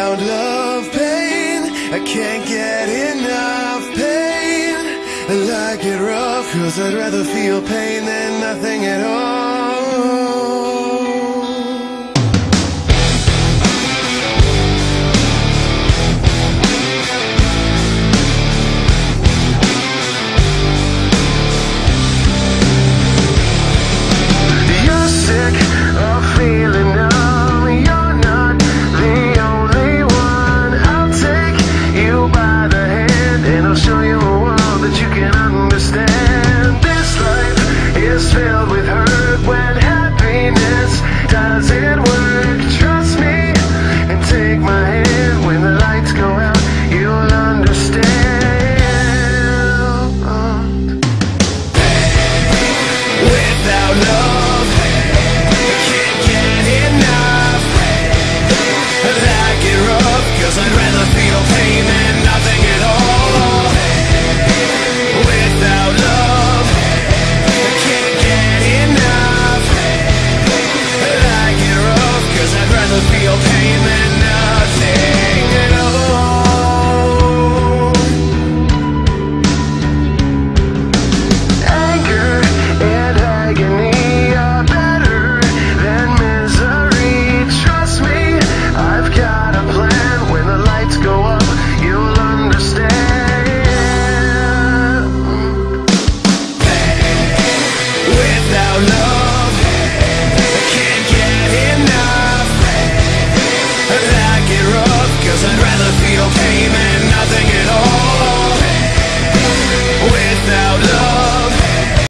found love pain, I can't get enough pain. I like it rough, cause I'd rather feel pain than nothing at all. Without love